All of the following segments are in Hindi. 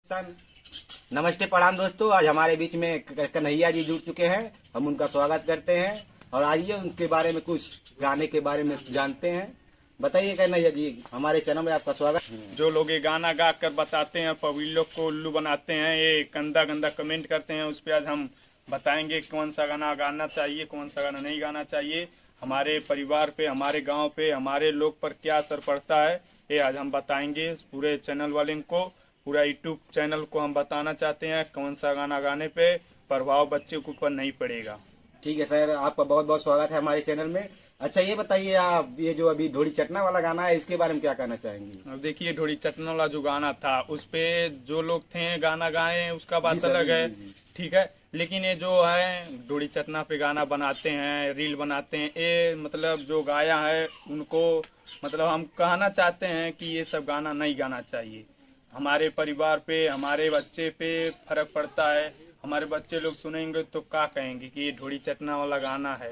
नमस्ते प्रणाम दोस्तों। आज हमारे बीच में कन्हैया जी जुड़ चुके हैं। हम उनका स्वागत करते हैं और आइए उनके बारे में कुछ गाने के बारे में जानते हैं। बताइए कन्हैया जी, हमारे चैनल में आपका स्वागत है। जो लोग ये गाना गा कर बताते हैं, पब्लिक लोग को उल्लू बनाते हैं, ये गंदा गंदा कमेंट करते हैं, उस पर आज हम बताएंगे कौन सा गाना गाना चाहिए, कौन सा गाना नहीं गाना चाहिए। हमारे परिवार पे, हमारे गांव पे, हमारे लोग पर क्या असर पड़ता है, ये आज हम बताएंगे। पूरे चैनल वाले को, पूरा यूट्यूब चैनल को हम बताना चाहते हैं कौन सा गाना गाने पे प्रभाव बच्चे के ऊपर नहीं पड़ेगा। ठीक है सर, आपका बहुत बहुत स्वागत है हमारे चैनल में। अच्छा ये बताइए, आप ये जो अभी ढोड़ी चटना वाला गाना है, इसके बारे में क्या कहना चाहेंगे? अब देखिए, ढोड़ी चटना वाला जो गाना था, उस पे जो लोग थे गाना गाए, उसका बात अलग है, ठीक है। लेकिन ये जो है ढोड़ी चटना पे गाना बनाते हैं, रील बनाते हैं, ये मतलब जो गाया है उनको, मतलब हम कहना चाहते हैं कि ये सब गाना नहीं गाना चाहिए। हमारे परिवार पे, हमारे बच्चे पे फर्क पड़ता है। हमारे बच्चे लोग सुनेंगे तो क्या कहेंगे कि ये ढोड़ी चटना वाला गाना है,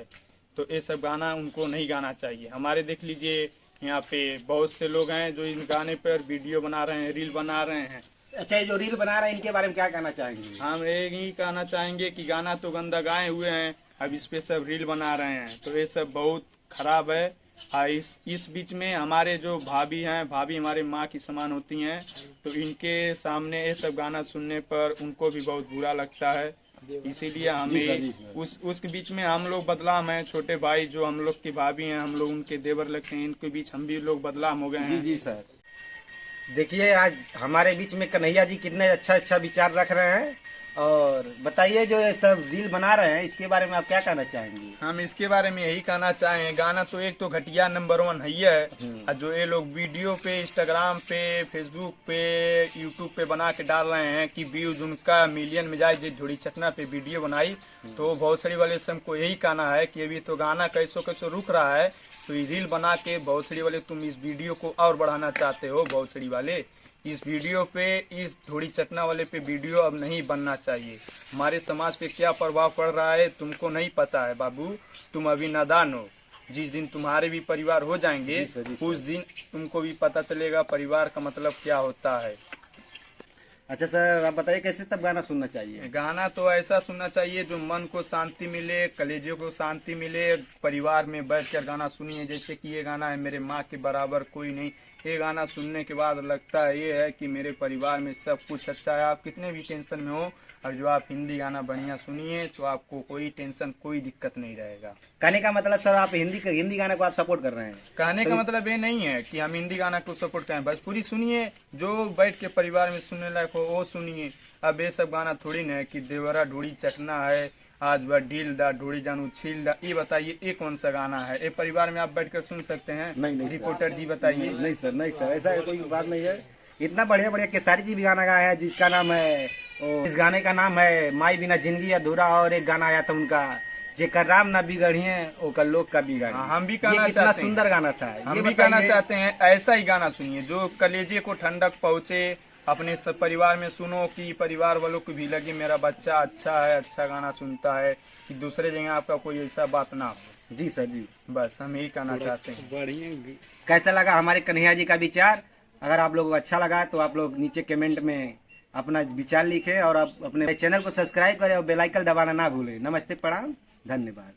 तो ये सब गाना उनको नहीं गाना चाहिए। हमारे देख लीजिए, यहाँ पे बहुत से लोग हैं जो इन गाने पर वीडियो बना रहे हैं, रील बना रहे हैं। अच्छा, ये जो रील बना रहे हैं इनके बारे में क्या कहना चाहेंगे? हम यही कहना चाहेंगे कि गाना तो गंदा गाए हुए हैं, अब इस पे सब रील बना रहे हैं, तो ये सब बहुत खराब है। इस बीच में हमारे जो भाभी हैं, भाभी हमारे माँ की समान होती हैं, तो इनके सामने ये सब गाना सुनने पर उनको भी बहुत बुरा लगता है। इसीलिए हमें उसके बीच में हम लोग बदलाव हैं। छोटे भाई जो हम लोग की भाभी हैं, हम लोग उनके देवर लगते हैं, इनके बीच हम भी लोग बदलाव हो गए हैं। जी सर। देखिए, आज हमारे बीच में कन्हैया जी कितने अच्छा विचार रख रहे हैं। और बताइए, जो ये सब रील बना रहे हैं, इसके बारे में आप क्या कहना चाहेंगे? हम इसके बारे में यही कहना चाहें, गाना तो एक तो घटिया नंबर 1 है। और जो ये लोग वीडियो पे, इंस्टाग्राम पे, फेसबुक पे, यूट्यूब पे बना के डाल रहे हैं कि व्यूज उनका मिलियन में जाए, जो ढोड़ी चटना पे वीडियो बनाई, तो भोसड़ी वाले से हमको यही कहना है कि अभी तो गाना कैसो रुक रहा है, तो ये रील बना के भोसड़ी वाले तुम इस वीडियो को और बढ़ाना चाहते हो। भोसड़ी वाले इस वीडियो पे, इस ढोड़ी चटना वाले पे वीडियो अब नहीं बनना चाहिए। हमारे समाज पे क्या प्रभाव पड़ रहा है तुमको नहीं पता है बाबू, तुम अभी नादान हो। जिस दिन तुम्हारे भी परिवार हो जाएंगे, उस दिन तुमको भी पता चलेगा परिवार का मतलब क्या होता है। अच्छा सर, आप बताइए कैसे तब गाना सुनना चाहिए? गाना तो ऐसा सुनना चाहिए जो मन को शांति मिले, कलेजे को शांति मिले। परिवार में बैठकर गाना सुनिए, जैसे कि ये गाना है मेरे माँ के बराबर कोई नहीं। ये गाना सुनने के बाद लगता है ये है कि मेरे परिवार में सब कुछ अच्छा है। आप कितने भी टेंशन में हो, और जो आप हिंदी गाना बढ़िया सुनिए तो आपको कोई टेंशन, कोई दिक्कत नहीं रहेगा। कहने का मतलब सर, आप हिंदी गाने को आप सपोर्ट कर रहे हैं? कहने का मतलब ये नहीं है कि हम हिंदी गाना को सपोर्ट करें, भोजपुरी सुनिए, जो बैठ के परिवार में सुनने लायक हो वो सुनिए। अब ये सब गाना थोड़ी ना है कि देवरा ढोड़ी चटना है, आज वह ढील दा ढोड़ी जानू छील दा, ये बताइए ये कौन सा गाना है? ये परिवार में आप बैठकर सुन सकते हैं? नहीं रिपोर्टर जी बताइए। नहीं सर, ऐसा कोई बात नहीं है। इतना बढ़िया केसारी जी भी गाना गाया है, जिसका नाम है, इस गाने का नाम है माई बिना जिंदगी अधूरा। और एक गाना आया था उनका, जेकर राम ना बिगड़िए ओकर लोग का बिगड़। हम भी कहना चाहते हैं, सुंदर गाना था। हम भी कहना चाहते हैं ऐसा ही गाना सुनिए जो कलेजे को ठंडक पहुँचे। अपने सब परिवार में सुनो कि परिवार वालों को भी लगे मेरा बच्चा अच्छा है, अच्छा गाना सुनता है, कि दूसरे जगह आपका कोई ऐसा बात ना हो। जी सर जी, बस हम यही कहना चाहते हैं। बढ़िया। कैसा लगा हमारे कन्हैया जी का विचार? अगर आप लोगों को अच्छा लगा तो आप लोग नीचे कमेंट में अपना विचार लिखें, और आप अपने चैनल को सब्सक्राइब करें और बेल आइकन दबाना ना भूलें। नमस्ते, प्रणाम, धन्यवाद।